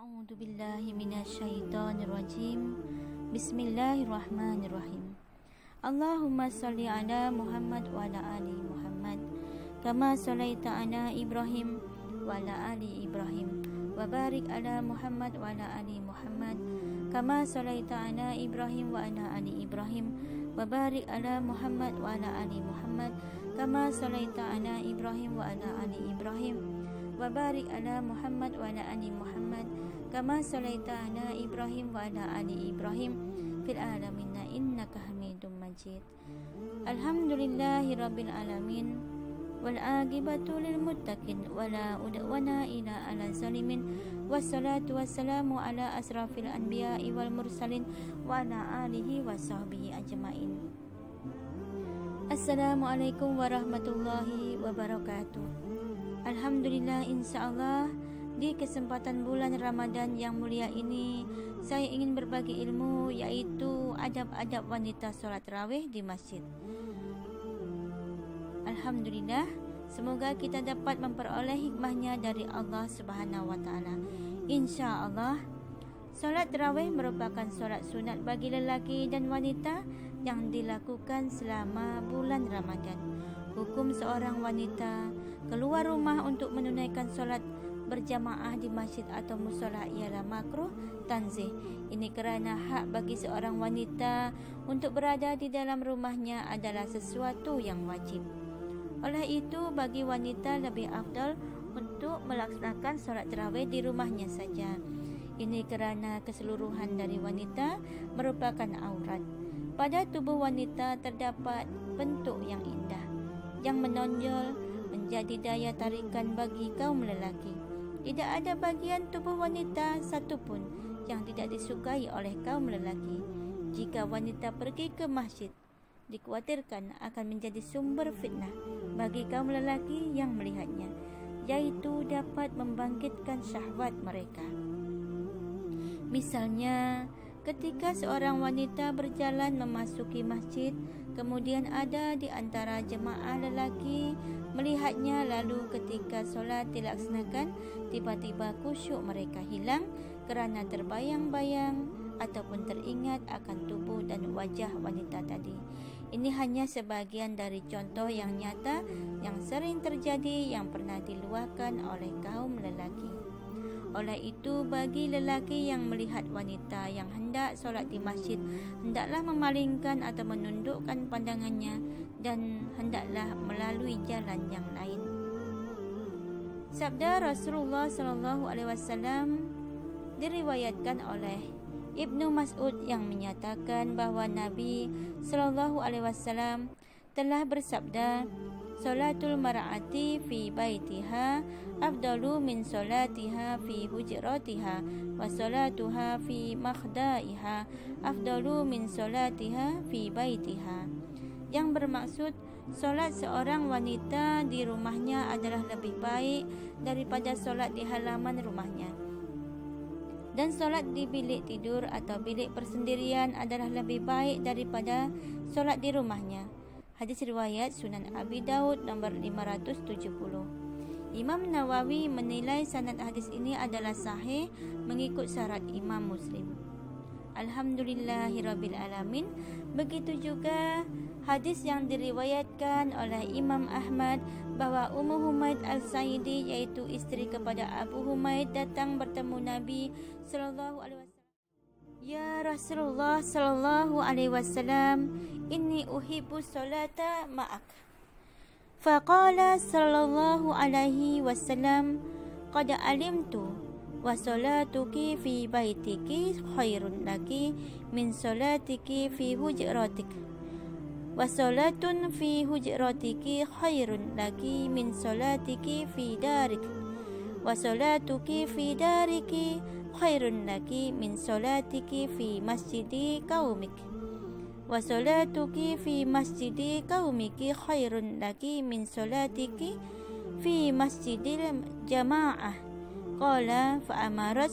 A'udzu billahi minasyaitonir rajim. Bismillahirrahmanirrahim. Allahumma shalli ala Muhammad wa ala ali Muhammad kama shallaita ala Ibrahim wa ala ali Ibrahim wa barik ala Muhammad wa ala ali Muhammad kama shallaita ala Ibrahim wa ala ali Ibrahim wa barik ala Muhammad wa ala ali Muhammad kama shallaita ala Ibrahim wa ala ali Ibrahim wa barik ala Muhammad wa ala ali Muhammad kama shallaita ala Ibrahim wa ala ali Ibrahim fil alamin innaka Hamidum Majid. Alhamdulillahi rabbil alamin wal aqibatu lil muttaqin wala udwana ila ala zalimin wassalatu wassalamu ala asrafil anbiya'i wal mursalin wa ala alihi wa sahbihi ajmain. Assalamualaikum warahmatullahi wabarakatuh. Alhamdulillah, insyaAllah di kesempatan bulan Ramadan yang mulia ini saya ingin berbagi ilmu, yaitu adab-adab wanita sholat tarawih di masjid. Alhamdulillah, semoga kita dapat memperoleh hikmahnya dari Allah Subhanahu wa Ta'ala. InsyaAllah, sholat tarawih merupakan sholat sunat bagi lelaki dan wanita yang dilakukan selama bulan Ramadan. Hukum seorang wanita keluar rumah untuk menunaikan solat berjamaah di masjid atau musola ialah makruh tanzih. Ini kerana hak bagi seorang wanita untuk berada di dalam rumahnya adalah sesuatu yang wajib. Oleh itu, bagi wanita lebih afdal untuk melaksanakan solat tarawih di rumahnya saja. Ini kerana keseluruhan dari wanita merupakan aurat. Pada tubuh wanita terdapat bentuk yang indah yang menonjol menjadi daya tarikan bagi kaum lelaki. Tidak ada bagian tubuh wanita satupun yang tidak disukai oleh kaum lelaki. Jika wanita pergi ke masjid, dikhawatirkan akan menjadi sumber fitnah bagi kaum lelaki yang melihatnya, yaitu dapat membangkitkan syahwat mereka. Misalnya, ketika seorang wanita berjalan memasuki masjid, kemudian ada di antara jemaah lelaki melihatnya, lalu ketika solat dilaksanakan, tiba-tiba khusyuk mereka hilang kerana terbayang-bayang ataupun teringat akan tubuh dan wajah wanita tadi. Ini hanya sebahagian dari contoh yang nyata yang sering terjadi yang pernah diluahkan oleh kaum lelaki. Oleh itu, bagi lelaki yang melihat wanita yang hendak solat di masjid, hendaklah memalingkan atau menundukkan pandangannya dan hendaklah melalui jalan yang lain. Sabda Rasulullah SAW diriwayatkan oleh Ibnu Mas'ud yang menyatakan bahawa Nabi SAW telah bersabda, "Salatul mar'ati fi baitiha afdalu min salatiha fi hujratiha wa salatuha fi makhdaiha afdalu min salatiha fi baitiha." Yang bermaksud, solat seorang wanita di rumahnya adalah lebih baik daripada solat di halaman rumahnya, dan solat di bilik tidur atau bilik persendirian adalah lebih baik daripada solat di rumahnya. Hadis riwayat Sunan Abi Daud nomor 570. Imam Nawawi menilai sanad hadis ini adalah sahih mengikut syarat Imam Muslim. Alhamdulillahirabbil alamin. Begitu juga hadis yang diriwayatkan oleh Imam Ahmad bahawa Ummu Humaid Al-Sa'idi, yaitu isteri kepada Abu Humaid, datang bertemu Nabi sallallahu alaihi wasallam. Ya Rasulullah sallallahu alaihi wasallam, inni uhibbu salata ma'ak. Faqala sallallahu alaihi wasallam, qad alimtu wa salatuki fi baitiki khairun laki min salatiki fi hujratik wa salatun fi hujratiki khairun laki min salatiki fi darik wa salatuki fi dariki khairun laki min salatiki fi masjidi qaumik wa salatuki fi masjidi qaumiki khairun laki min salatiki fi masjidil jamaah. Qala fa'amarat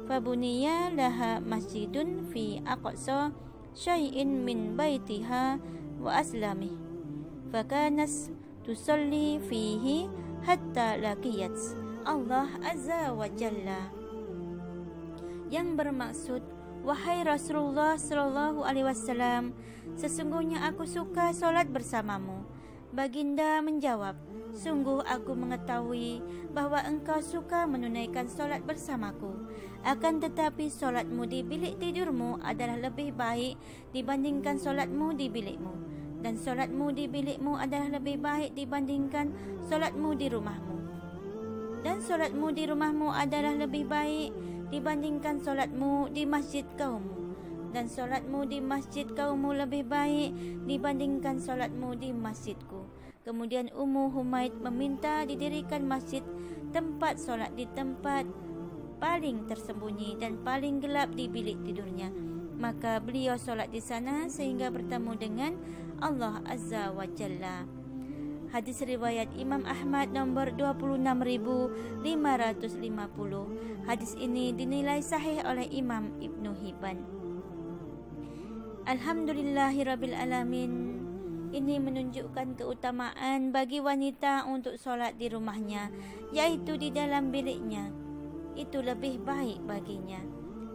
fabuniya laha masjidun fi aqsa syai'in min baitiha wa aslami fakanas tusalli fihi hatta laqiyat Allah azza wa jalla. yang bermaksud, "Wahai Rasulullah sallallahu alaihi wasallam, sesungguhnya aku suka solat bersamamu." Baginda menjawab, "Sungguh aku mengetahui bahwa engkau suka menunaikan solat bersamaku. Akan tetapi solatmu di bilik tidurmu adalah lebih baik dibandingkan solatmu di bilikmu. Dan solatmu di bilikmu adalah lebih baik dibandingkan solatmu di rumahmu. Dan solatmu di rumahmu adalah lebih baik dibandingkan solatmu di masjid kaummu. Dan solatmu di masjid kaummu lebih baik dibandingkan solatmu di masjidku." Kemudian Ummu Humaid meminta didirikan masjid tempat solat di tempat paling tersembunyi dan paling gelap di bilik tidurnya. Maka beliau solat di sana sehingga bertemu dengan Allah Azza wa Jalla. Hadis riwayat Imam Ahmad nomor 26.550. Hadis ini dinilai sahih oleh Imam Ibnu Hibban. Alhamdulillahirabbil alamin. Ini menunjukkan keutamaan bagi wanita untuk solat di rumahnya, yaitu di dalam biliknya. Itu lebih baik baginya.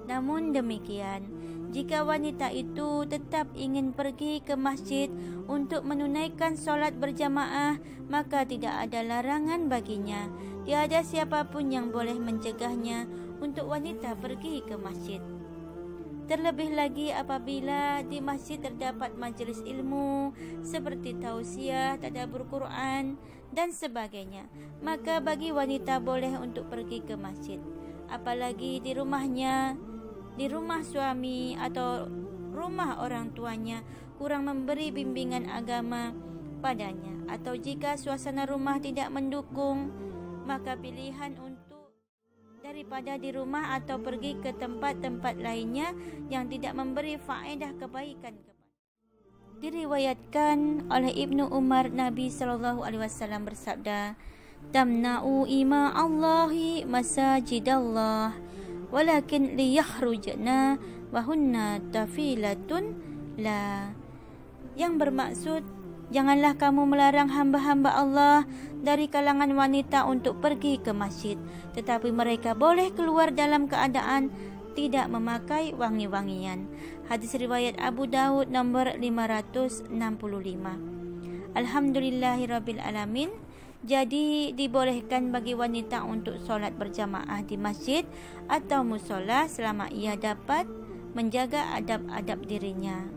Namun demikian, jika wanita itu tetap ingin pergi ke masjid untuk menunaikan solat berjamaah, maka tidak ada larangan baginya. Tiada siapapun yang boleh mencegahnya untuk wanita pergi ke masjid. Terlebih lagi apabila di masjid terdapat majelis ilmu seperti tausiah, tadabbur Quran dan sebagainya, maka bagi wanita boleh untuk pergi ke masjid. Apalagi di rumahnya, di rumah suami atau rumah orang tuanya kurang memberi bimbingan agama padanya, atau jika suasana rumah tidak mendukung, maka pilihan untuk daripada di rumah atau pergi ke tempat-tempat lainnya yang tidak memberi faedah kebaikan. Diriwayatkan oleh Ibnu Umar, Nabi SAW bersabda, "Tamna'u ima Allahi masajidallah, walakin liyahrujna wahunna tafilatun la." Yang bermaksud, janganlah kamu melarang hamba-hamba Allah dari kalangan wanita untuk pergi ke masjid, tetapi mereka boleh keluar dalam keadaan tidak memakai wangi-wangian. Hadis riwayat Abu Daud nomor 565. Alhamdulillahirabbil alamin. Jadi dibolehkan bagi wanita untuk solat berjamaah di masjid atau musola selama ia dapat menjaga adab-adab dirinya.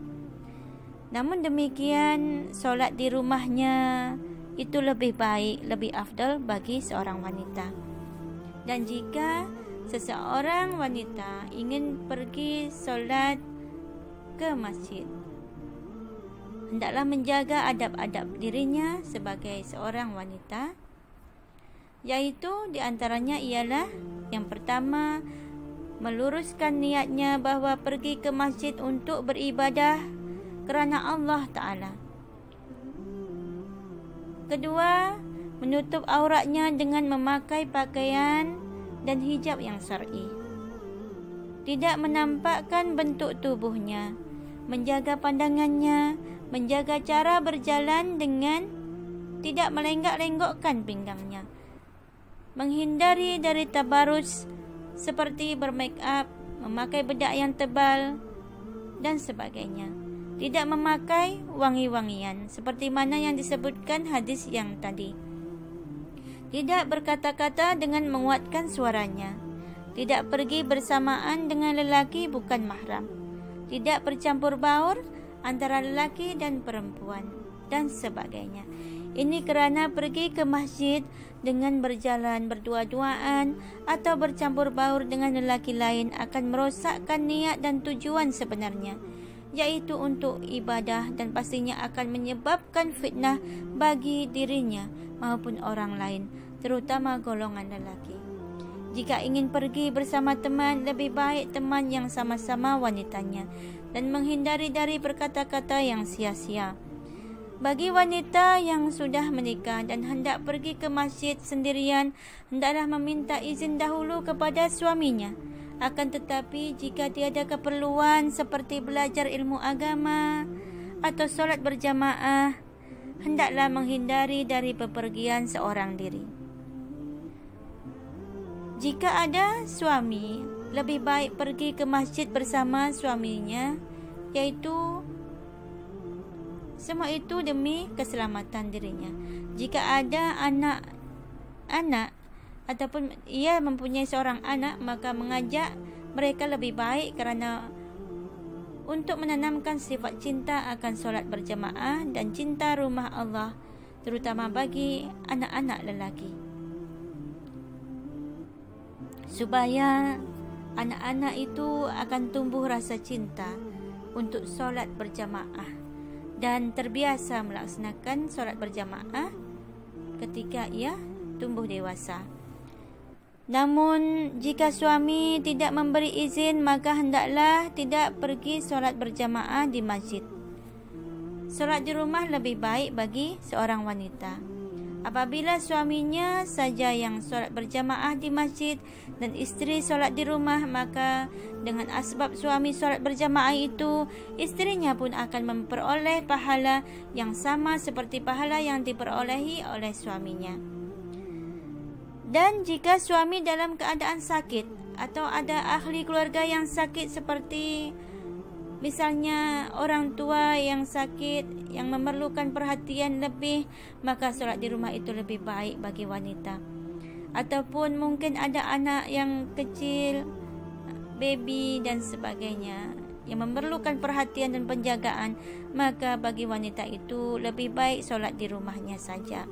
Namun demikian, solat di rumahnya itu lebih baik, lebih afdal bagi seorang wanita. Dan jika seseorang wanita ingin pergi solat ke masjid, hendaklah menjaga adab-adab dirinya sebagai seorang wanita, yaitu diantaranya ialah yang pertama, meluruskan niatnya bahwa pergi ke masjid untuk beribadah kerana Allah Ta'ala. Kedua, menutup auratnya dengan memakai pakaian dan hijab yang syar'i. Tidak menampakkan bentuk tubuhnya, menjaga pandangannya, menjaga cara berjalan dengan tidak melenggak-lenggokkan pinggangnya, menghindari dari tabarus seperti bermake up, memakai bedak yang tebal dan sebagainya. Tidak memakai wangi-wangian seperti mana yang disebutkan hadis yang tadi. Tidak berkata-kata dengan menguatkan suaranya. Tidak pergi bersamaan dengan lelaki bukan mahram. Tidak bercampur baur antara lelaki dan perempuan dan sebagainya. Ini kerana pergi ke masjid dengan berjalan berdua-duaan atau bercampur baur dengan lelaki lain akan merosakkan niat dan tujuan sebenarnya, yaitu untuk ibadah, dan pastinya akan menyebabkan fitnah bagi dirinya maupun orang lain, terutama golongan lelaki. Jika ingin pergi bersama teman, lebih baik teman yang sama-sama wanitanya dan menghindari dari berkata-kata yang sia-sia. Bagi wanita yang sudah menikah dan hendak pergi ke masjid sendirian, hendaklah meminta izin dahulu kepada suaminya. Akan tetapi jika tiada keperluan seperti belajar ilmu agama atau solat berjamaah, hendaklah menghindari dari bepergian seorang diri. Jika ada suami, lebih baik pergi ke masjid bersama suaminya, iaitu semua itu demi keselamatan dirinya. Jika ada anak ataupun ia mempunyai seorang anak, maka mengajak mereka lebih baik kerana untuk menanamkan sifat cinta akan solat berjamaah dan cinta rumah Allah, terutama bagi anak-anak lelaki, supaya anak-anak itu akan tumbuh rasa cinta untuk solat berjamaah dan terbiasa melaksanakan solat berjamaah ketika ia tumbuh dewasa. Namun jika suami tidak memberi izin, maka hendaklah tidak pergi solat berjamaah di masjid. Solat di rumah lebih baik bagi seorang wanita. Apabila suaminya saja yang solat berjamaah di masjid dan isteri solat di rumah, maka dengan asbab suami solat berjamaah itu, isterinya pun akan memperoleh pahala yang sama seperti pahala yang diperolehi oleh suaminya. Dan jika suami dalam keadaan sakit atau ada ahli keluarga yang sakit, seperti misalnya orang tua yang sakit yang memerlukan perhatian lebih, maka solat di rumah itu lebih baik bagi wanita. Ataupun mungkin ada anak yang kecil, baby dan sebagainya, yang memerlukan perhatian dan penjagaan, maka bagi wanita itu lebih baik solat di rumahnya saja.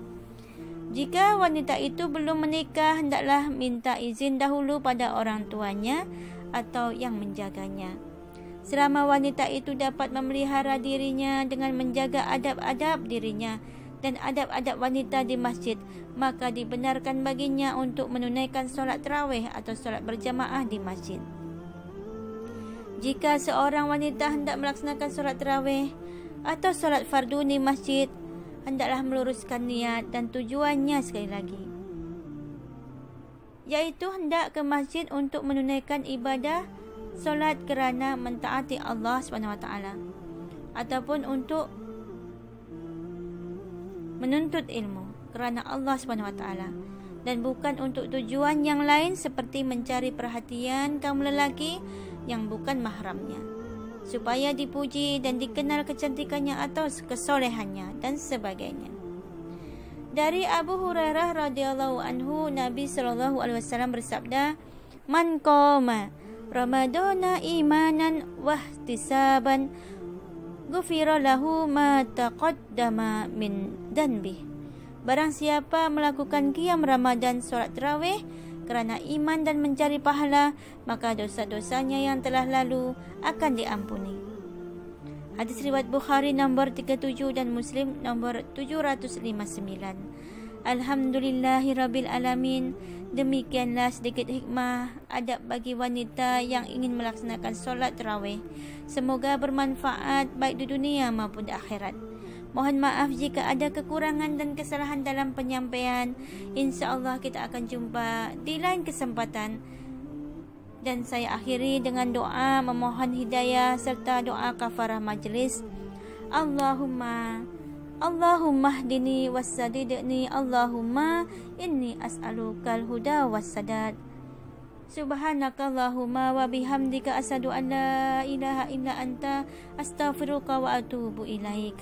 Jika wanita itu belum menikah, hendaklah minta izin dahulu pada orang tuanya atau yang menjaganya. Selama wanita itu dapat memelihara dirinya dengan menjaga adab-adab dirinya dan adab-adab wanita di masjid, maka dibenarkan baginya untuk menunaikan solat tarawih atau solat berjamaah di masjid. Jika seorang wanita hendak melaksanakan solat tarawih atau solat fardu di masjid, hendaklah meluruskan niat dan tujuannya sekali lagi, iaitu hendak ke masjid untuk menunaikan ibadah solat kerana mentaati Allah SWT, ataupun untuk menuntut ilmu kerana Allah SWT, dan bukan untuk tujuan yang lain seperti mencari perhatian kaum lelaki yang bukan mahramnya, supaya dipuji dan dikenal kecantikannya atau kesolehannya dan sebagainya. Dari Abu Hurairah radhiyallahu anhu, Nabi SAW bersabda, "Man qama Ramadana imanan wahtisaban, ghufira lahu ma taqaddama min dhanbi." Barang siapa melakukan qiyam Ramadan solat tarawih kerana iman dan mencari pahala, maka dosa-dosanya yang telah lalu akan diampuni. Hadis riwayat Bukhari nombor 37 dan Muslim nombor 759. Alhamdulillahirabbil alamin. Demikianlah sedikit hikmah adab bagi wanita yang ingin melaksanakan solat tarawih. Semoga bermanfaat baik di dunia maupun di akhirat. Mohon maaf jika ada kekurangan dan kesalahan dalam penyampaian. InsyaAllah kita akan jumpa di lain kesempatan. Dan saya akhiri dengan doa memohon hidayah serta doa kafarah majlis. Allahumma hdini wassadidni, Allahumma inni as'alukal huda wassadad. Subhanakallahumma wa bihamdika asyhadu an la ilaha illa anta astaghfiruka wa atubu ilaik.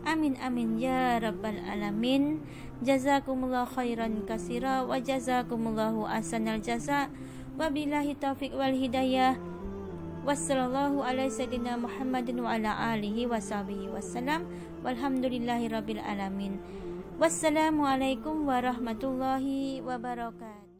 Amin amin ya rabbal alamin. Jazakumullah khairan katsira wa jazakumullahu ahsanal jaza. Wabillahi taufiq wal hidayah. Wassallallahu ala sayyidina Muhammadin wa ala alihi washabihi wassalam. Walhamdulillahi rabbil alamin. Wassalamualaikum warahmatullahi wabarakatuh.